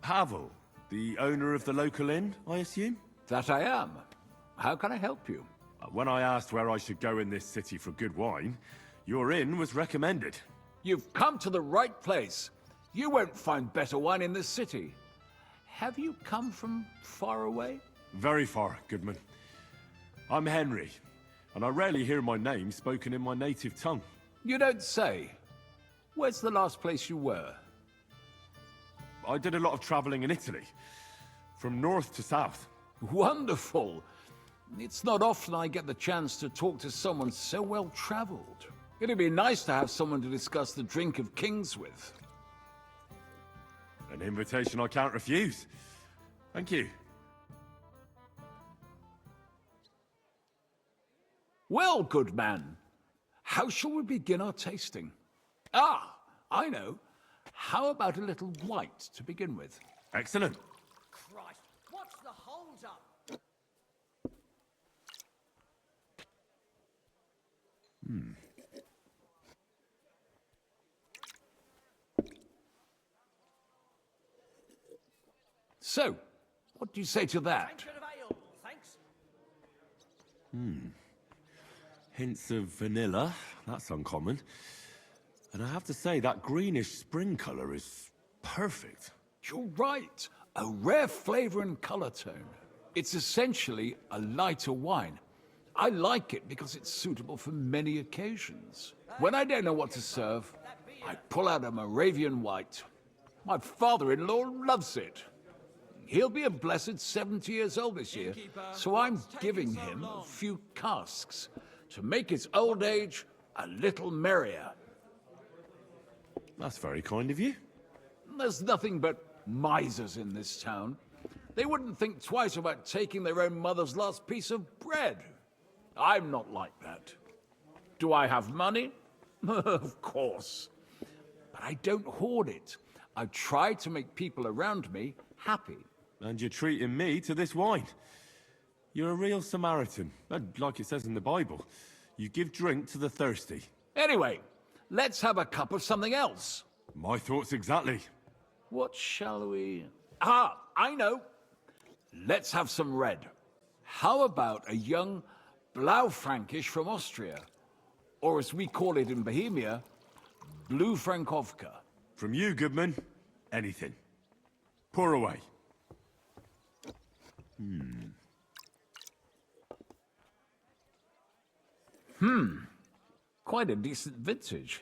Havel, the owner of the local inn, I assume? That I am. How can I help you? When I asked where I should go in this city for good wine, your inn was recommended. You've come to the right place. You won't find better wine in this city. Have you come from far away? Very far, Goodman. I'm Henry, and I rarely hear my name spoken in my native tongue. You don't say. Where's the last place you were? I did a lot of traveling in Italy, from north to south. Wonderful. It's not often I get the chance to talk to someone so well-traveled. It'd be nice to have someone to discuss the drink of kings with. An invitation I can't refuse. Thank you. Well, good man, how shall we begin our tasting? Ah, I know. How about a little white to begin with? Excellent. Christ, what's the hold up? So, what do you say to that? Tankard of ale, thanks. Hints of vanilla. That's uncommon. And I have to say, that greenish spring color is perfect. You're right. A rare flavor and color tone. It's essentially a lighter wine. I like it because it's suitable for many occasions. When I don't know what to serve, I pull out a Moravian white. My father-in-law loves it. He'll be a blessed 70 years old this year, so I'm giving him a few casks to make his old age a little merrier. That's very kind of you. There's nothing but misers in this town. They wouldn't think twice about taking their own mother's last piece of bread. I'm not like that. Do I have money? Of course. But I don't hoard it. I try to make people around me happy. And you're treating me to this wine. You're a real Samaritan, and like it says in the Bible. You give drink to the thirsty. Anyway, let's have a cup of something else. My thoughts exactly. What shall we... Ah, I know. Let's have some red. How about a young Blaufränkisch from Austria? Or as we call it in Bohemia, Blue Frankovka. From you, Goodman, anything. Pour away. Quite a decent vintage.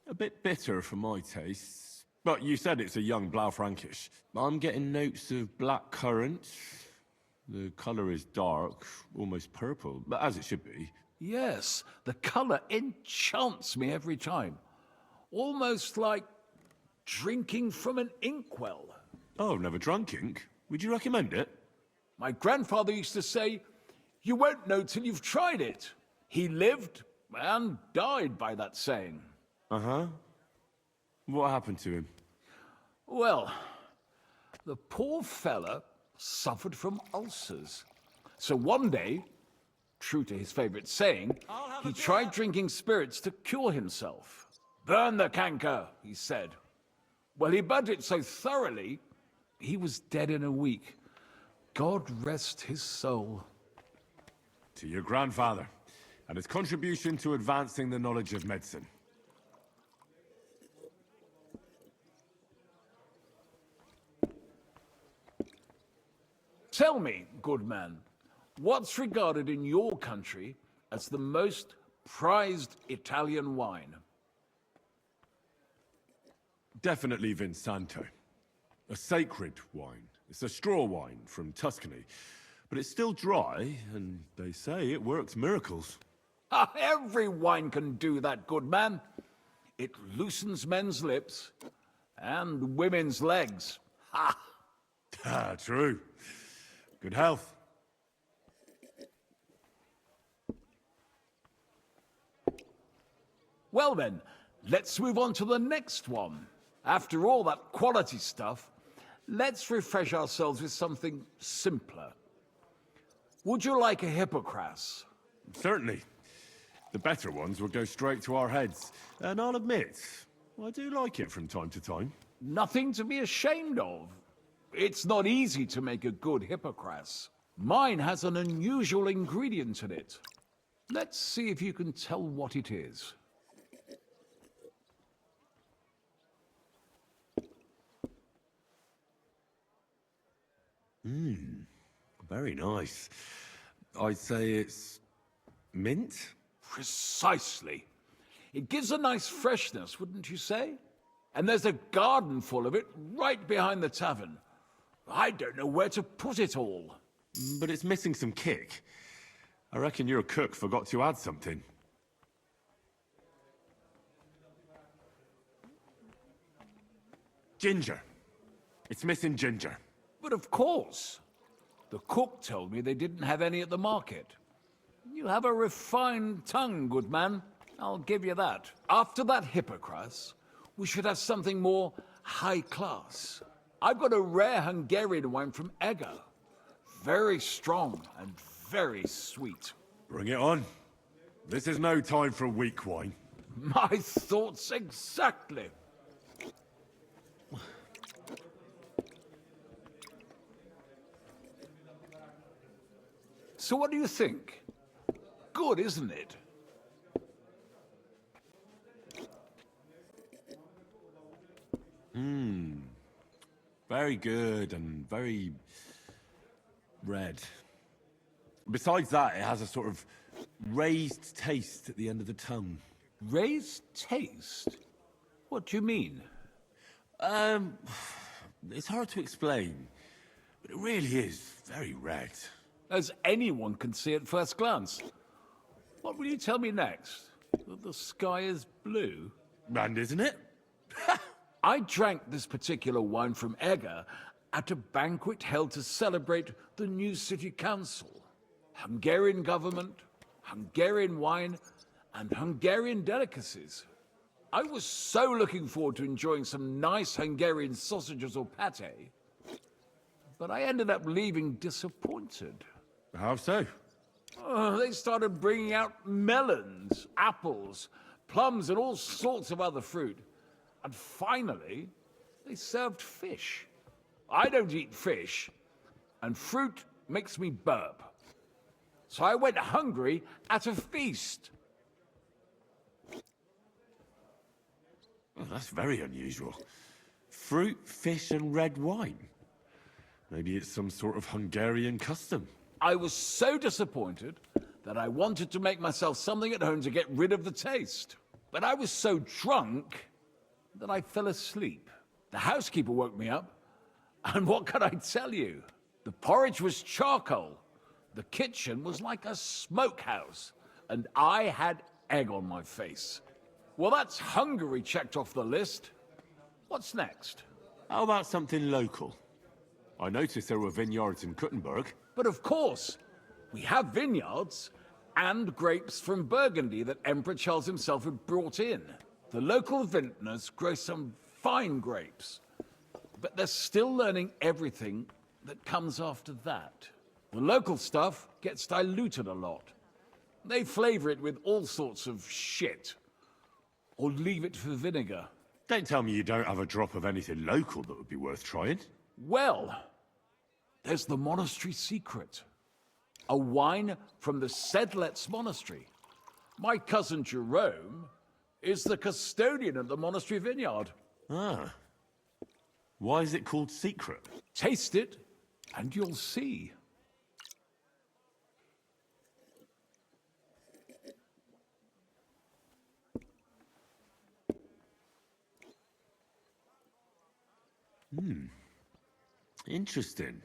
A bit bitter for my tastes. But you said it's a young Blaufränkisch. I'm getting notes of black currant. The color is dark, almost purple, but as it should be. Yes, the color enchants me every time. Almost like drinking from an inkwell. Oh, never drunk ink. Would you recommend it? My grandfather used to say, you won't know till you've tried it. He lived and died by that saying. Uh-huh. What happened to him? Well, the poor fella suffered from ulcers. So one day, true to his favorite saying, he tried drinking spirits to cure himself. Burn the canker, he said. Well, he burnt it so thoroughly, he was dead in a week. God rest his soul. To your grandfather, and his contribution to advancing the knowledge of medicine. Tell me, good man, what's regarded in your country as the most prized Italian wine? Definitely Vinsanto. A sacred wine. It's a straw wine from Tuscany. But it's still dry, and they say it works miracles. Ah, every wine can do that, good man. It loosens men's lips and women's legs. Ha! Ah, true. Good health. Well then, let's move on to the next one. After all that quality stuff, let's refresh ourselves with something simpler. Would you like a Hippocras? Certainly. The better ones will go straight to our heads. And I'll admit, I do like it from time to time. Nothing to be ashamed of. It's not easy to make a good hippocras. Mine has an unusual ingredient in it. Let's see if you can tell what it is. Very nice. I'd say it's mint? Precisely. It gives a nice freshness, wouldn't you say? And there's a garden full of it right behind the tavern. I don't know where to put it all. But it's missing some kick. I reckon your cook forgot to add something. Ginger. It's missing ginger. But of course. The cook told me they didn't have any at the market. You have a refined tongue, good man. I'll give you that. After that hippocras, we should have something more high class. I've got a rare Hungarian wine from Eger. Very strong and very sweet. Bring it on. This is no time for weak wine. My thoughts exactly. So what do you think? Good, isn't it? Very good and very red. Besides that, it has a sort of raised taste at the end of the tongue. Raised taste? What do you mean? It's hard to explain, but it really is very red. As anyone can see at first glance. What will you tell me next? That the sky is blue? And isn't it? I drank this particular wine from Eger at a banquet held to celebrate the new city council. Hungarian government, Hungarian wine, and Hungarian delicacies. I was so looking forward to enjoying some nice Hungarian sausages or pate, but I ended up leaving disappointed. How so? They started bringing out melons, apples, plums, and all sorts of other fruit. And finally, they served fish. I don't eat fish, and fruit makes me burp. So I went hungry at a feast. Well, that's very unusual. Fruit, fish, and red wine. Maybe it's some sort of Hungarian custom. I was so disappointed that I wanted to make myself something at home to get rid of the taste. But I was so drunk that I fell asleep. The housekeeper woke me up, and what can I tell you? The porridge was charcoal. The kitchen was like a smokehouse, and I had egg on my face. Well, that's Hungary checked off the list. What's next? How about something local? I noticed there were vineyards in Kuttenberg. But of course, we have vineyards and grapes from Burgundy that Emperor Charles himself had brought in. The local vintners grow some fine grapes, but they're still learning everything that comes after that. The local stuff gets diluted a lot. They flavor it with all sorts of shit, or leave it for vinegar. Don't tell me you don't have a drop of anything local that would be worth trying. Well, there's the monastery secret. A wine from the Sedlets monastery. My cousin Jerome is the custodian of the monastery vineyard. Ah. Why is it called secret? Taste it, and you'll see. Interesting.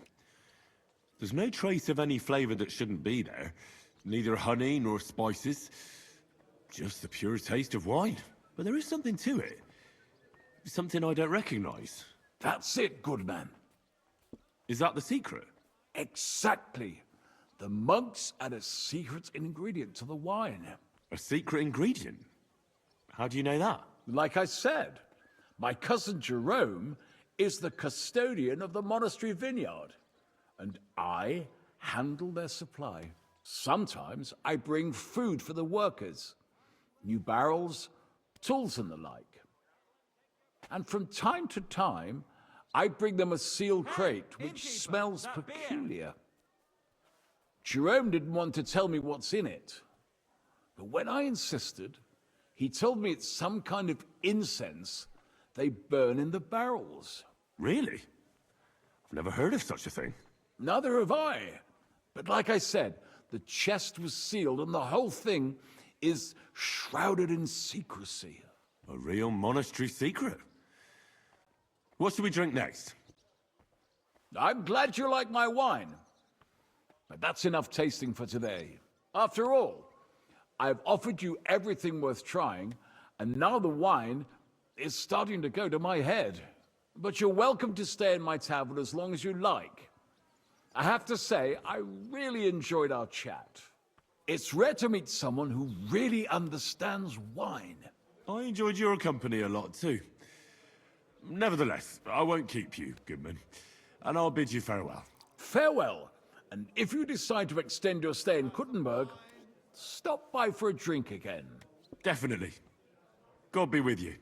There's no trace of any flavor that shouldn't be there. Neither honey nor spices. Just the pure taste of wine. But there is something to it. Something I don't recognize. That's it, good man. Is that the secret? Exactly. The monks add a secret ingredient to the wine. A secret ingredient? How do you know that? Like I said, my cousin Jerome is the custodian of the monastery vineyard, and I handle their supply. Sometimes I bring food for the workers, new barrels, tools and the like. And from time to time, I bring them a sealed crate, which innkeeper, smells that beer. peculiar. Jerome didn't want to tell me what's in it. But when I insisted, he told me it's some kind of incense they burn in the barrels. Really? I've never heard of such a thing. Neither have I. But like I said, the chest was sealed and the whole thing is shrouded in secrecy. A real monastery secret. What should we drink next? I'm glad you like my wine. But that's enough tasting for today. After all, I've offered you everything worth trying, and now the wine is starting to go to my head. But you're welcome to stay in my tavern as long as you like. I have to say, I really enjoyed our chat. It's rare to meet someone who really understands wine. I enjoyed your company a lot too. Nevertheless, I won't keep you, Goodman, and I'll bid you farewell. Farewell, and if you decide to extend your stay in Kuttenberg, stop by for a drink again. Definitely. God be with you.